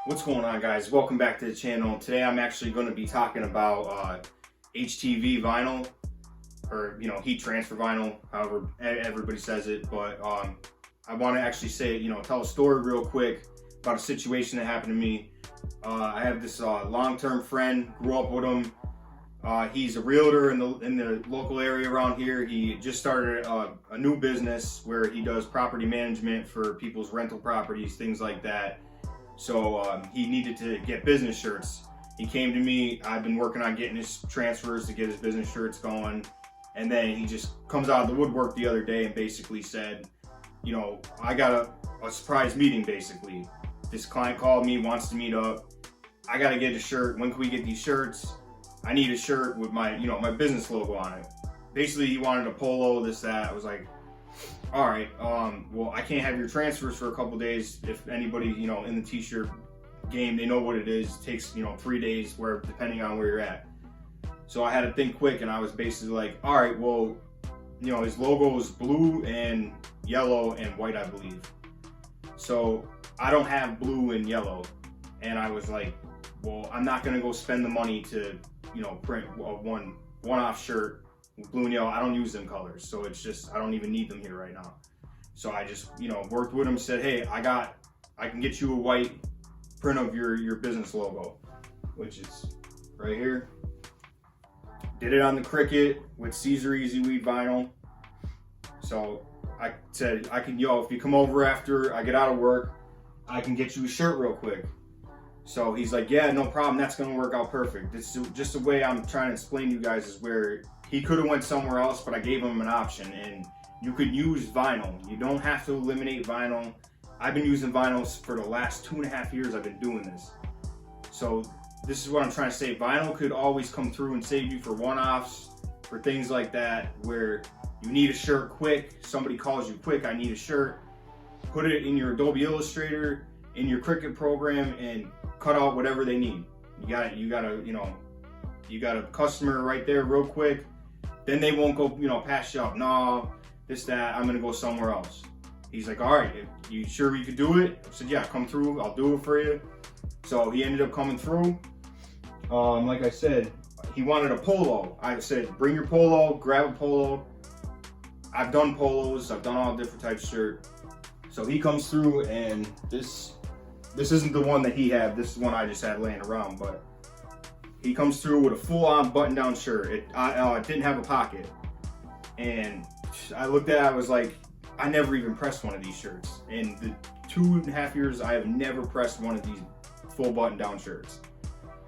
What's going on, guys? Welcome back to the channel. Today I'm actually going to be talking about HTV vinyl, or heat transfer vinyl, however everybody says it. But I want to actually say, tell a story real quick about a situation that happened to me. I have this long-term friend, grew up with him. He's a realtor in the local area around here. He just started a new business where he does property management for people's rental properties, things like that. So he needed to get business shirts. He came to me. I've been working on getting his transfers to get his business shirts going. And then he just comes out of the woodwork the other day and basically said, I got a surprise meeting basically. This client called me, wants to meet up. I got to get a shirt. When can we get these shirts? I need a shirt with my, my business logo on it. Basically, he wanted a polo, this, that. I was like, all right, well, I can't have your transfers for a couple days. If anybody, in the t-shirt game, they know what it is. It takes, 3 days, depending on where you're at. So I had to think quick, and I was basically like, all right, well, his logo is blue and yellow and white, I believe. So I don't have blue and yellow. And I was like, well, I'm not gonna go spend the money to, print a one-off shirt. Blue and yellow, I don't use them colors, so it's just, I don't even need them here right now. So I just, worked with him, said, hey, I can get you a white print of your business logo, which is right here. Did it on the Cricut with Caesar Easy Weed vinyl. So I said, if you come over after I get out of work, I can get you a shirt real quick. So he's like, yeah, no problem, that's gonna work out perfect. It's just the way I'm trying to explain to you guys is where he could have went somewhere else, but I gave him an option, and you could use vinyl. You don't have to eliminate vinyl. I've been using vinyls for the last 2.5 years I've been doing this. So this is what I'm trying to say. Vinyl could always come through and save you for one-offs, for things like that, where you need a shirt quick, somebody calls you quick, I need a shirt. Put it in your Adobe Illustrator, in your Cricut program, and cut out whatever they need. You got a customer right there real quick. Then they won't go, pass you up. No, this, that, I'm gonna go somewhere else. He's like, all right, you sure you could do it? I said, yeah, come through, I'll do it for you. So he ended up coming through. Like I said, he wanted a polo. I said, bring your polo, grab a polo. I've done polos, I've done all different types of shirt. So he comes through, and this isn't the one that he had, this is one I just had laying around, but he comes through with a full-on button-down shirt. It didn't have a pocket. And I looked at it, I was like, I never even pressed one of these shirts. In the 2.5 years, I have never pressed one of these full button-down shirts.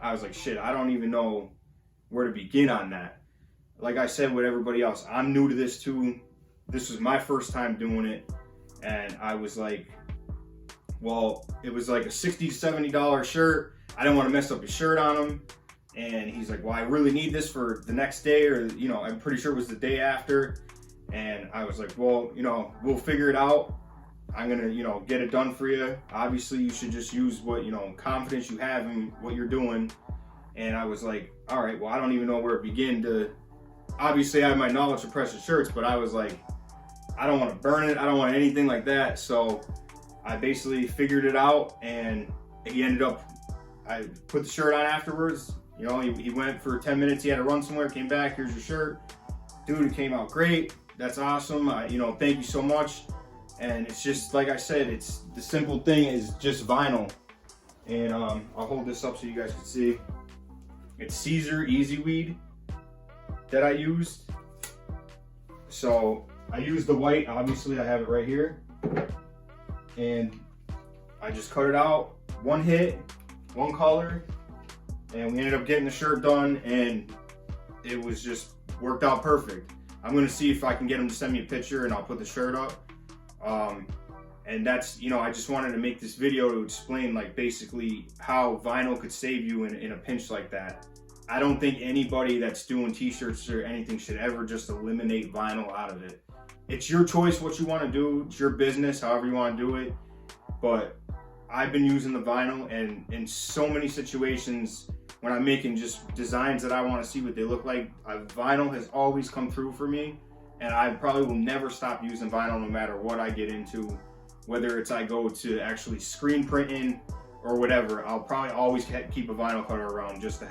I was like, shit, I don't even know where to begin on that. Like I said with everybody else, I'm new to this too. This was my first time doing it. And I was like, well, it was like a $60 to $70 shirt. I didn't want to mess up his shirt on him. And he's like, well, I really need this for the next day, or, I'm pretty sure it was the day after. And I was like, well, we'll figure it out. I'm going to, get it done for you. Obviously, you should just use what, confidence you have in what you're doing. And I was like, all right, well, I don't even know where to begin to, obviously I have my knowledge of pressing shirts, but I was like, I don't want to burn it. I don't want anything like that. So I basically figured it out, and he ended up, I put the shirt on afterwards. He went for 10 minutes, he had to run somewhere, came back, here's your shirt. Dude, it came out great. That's awesome. Thank you so much. And it's just, like I said, it's the simple thing is just vinyl. And I'll hold this up so you guys can see. It's Caesar Easy Weed that I used. So I used the white, obviously I have it right here. And I just cut it out, one hit, one color. And we ended up getting the shirt done, and it was just worked out perfect. I'm gonna see if I can get him to send me a picture, and I'll put the shirt up. And that's, you know, I just wanted to make this video to explain like basically how vinyl could save you in a pinch like that. I don't think anybody that's doing t-shirts or anything should ever just eliminate vinyl out of it. It's your choice what you want to do. It's your business, however you want to do it. But I've been using the vinyl, and in so many situations when I'm making just designs that I want to see what they look like, vinyl has always come through for me. And I probably will never stop using vinyl no matter what I get into. Whether it's I go to actually screen printing or whatever, I'll probably always keep a vinyl cutter around just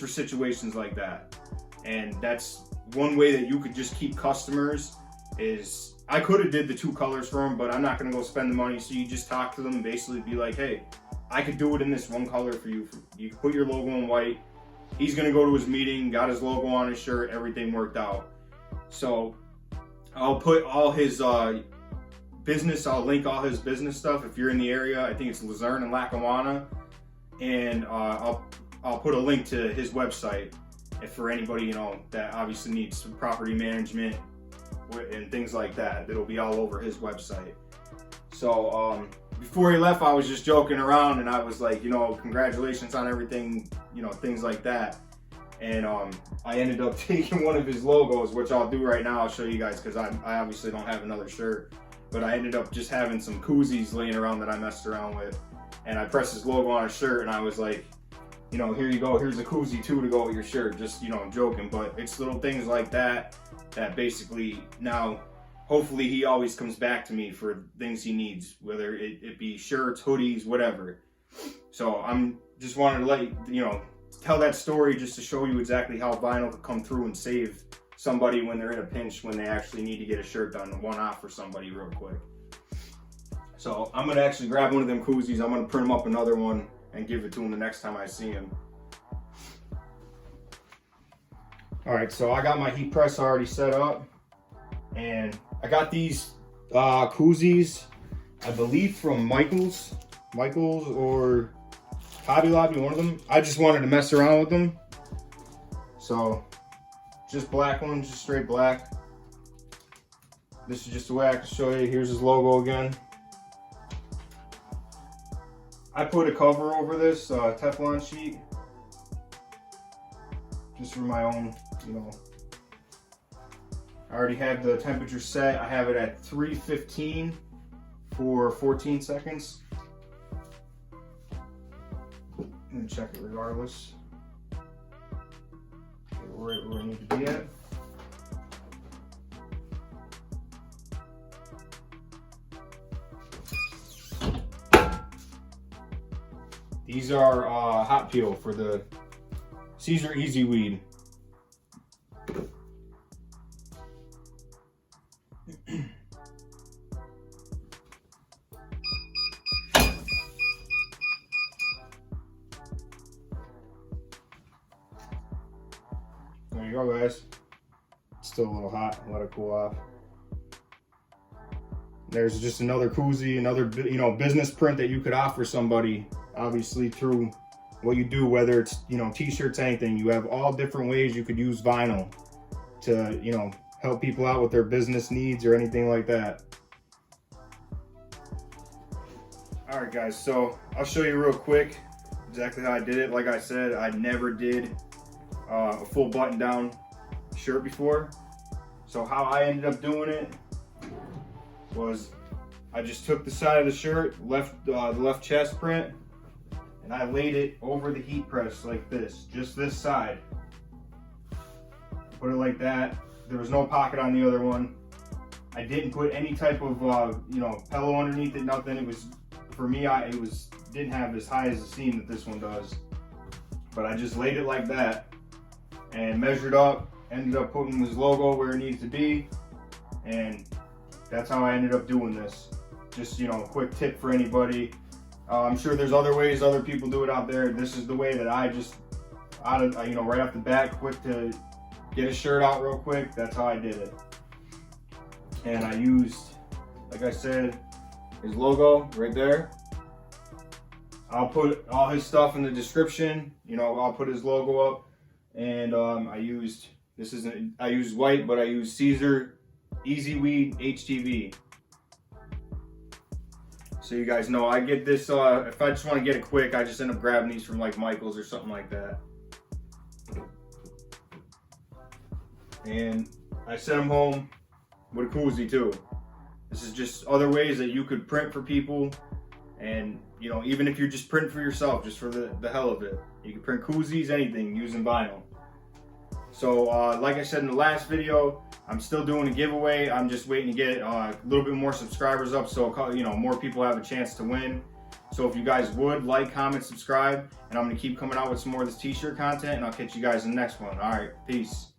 for situations like that. And that's one way that you could just keep customers. Is I could have did the 2 colors for them, but I'm not gonna go spend the money. So you just talk to them and basically be like, hey, I could do it in this 1 color for you. You can put your logo in white. He's gonna go to his meeting, got his logo on his shirt, everything worked out. So I'll put all his business, I'll link all his business stuff. If you're in the area, I think it's Luzerne and Lackawanna. And I'll put a link to his website if for anybody, you know, that obviously needs some property management and things like that. It'll be all over his website. So before he left, I was just joking around and I was like, you know, congratulations on everything, you know, things like that. And I ended up taking one of his logos, which I'll do right now. I'll show you guys because I obviously don't have another shirt. But I ended up just having some koozies laying around that I messed around with. And I pressed his logo on his shirt and I was like, you know, here you go. Here's a koozie too to go with your shirt. Just, you know, I'm joking. But it's little things like that that basically now, hopefully he always comes back to me for things he needs, whether it be shirts, hoodies, whatever. So I'm just wanted to let you know, tell that story just to show you exactly how vinyl could come through and save somebody when they're in a pinch, when they actually need to get a shirt done, one off for somebody real quick. So I'm gonna actually grab one of them koozies. I'm gonna print him up another one and give it to him the next time I see him. All right, so I got my heat press already set up, and I got these koozies, I believe from Michael's or Hobby Lobby, one of them. I just wanted to mess around with them. So just black ones, just straight black. This is just the way I can show you. Here's his logo again. I put a cover over this Teflon sheet just for my own, you know. I already have the temperature set. I have it at 315 for 14 seconds. I'm gonna check it regardless. Okay, right where I need to be at. These are hot peel for the Caesar Easy Weed. There you go, guys. It's still a little hot. Let it cool off. There's just another koozie, another, you know, business print that you could offer somebody, obviously through what you do, whether it's, you know, t-shirts, anything. You have all different ways you could use vinyl to, you know, help people out with their business needs or anything like that. All right, guys, so I'll show you real quick exactly how I did it. Like I said, I never did a full button down shirt before. So how I ended up doing it was I just took the side of the shirt, the left chest print, and I laid it over the heat press like this, just this side. Put it like that. There was no pocket on the other one. I didn't put any type of you know, pillow underneath it, nothing. It was, for me, it didn't have as high as the seam that this one does. But I just laid it like that and measured up, ended up putting his logo where it needs to be, and that's how I ended up doing this. Just, you know, a quick tip for anybody. I'm sure there's other ways other people do it out there. This is the way that I just, you know, right off the bat, quick to get a shirt out real quick. That's how I did it. And I used, like I said, his logo right there. I'll put all his stuff in the description. You know, I'll put his logo up. And I used, I used white, but I used Caesar Easy Weed HTV. So you guys know, I get this, if I just want to get it quick, I just end up grabbing these from like Michael's or something like that. And I sent them home with a koozie too. This is just other ways that you could print for people. And, you know, even if you're just printing for yourself, just for the hell of it, you can print koozies, anything, using vinyl. So, like I said in the last video, I'm still doing a giveaway. I'm just waiting to get a little bit more subscribers up, so, you know, more people have a chance to win. So if you guys would like, comment, subscribe, and I'm going to keep coming out with some more of this t-shirt content, and I'll catch you guys in the next one. All right, peace.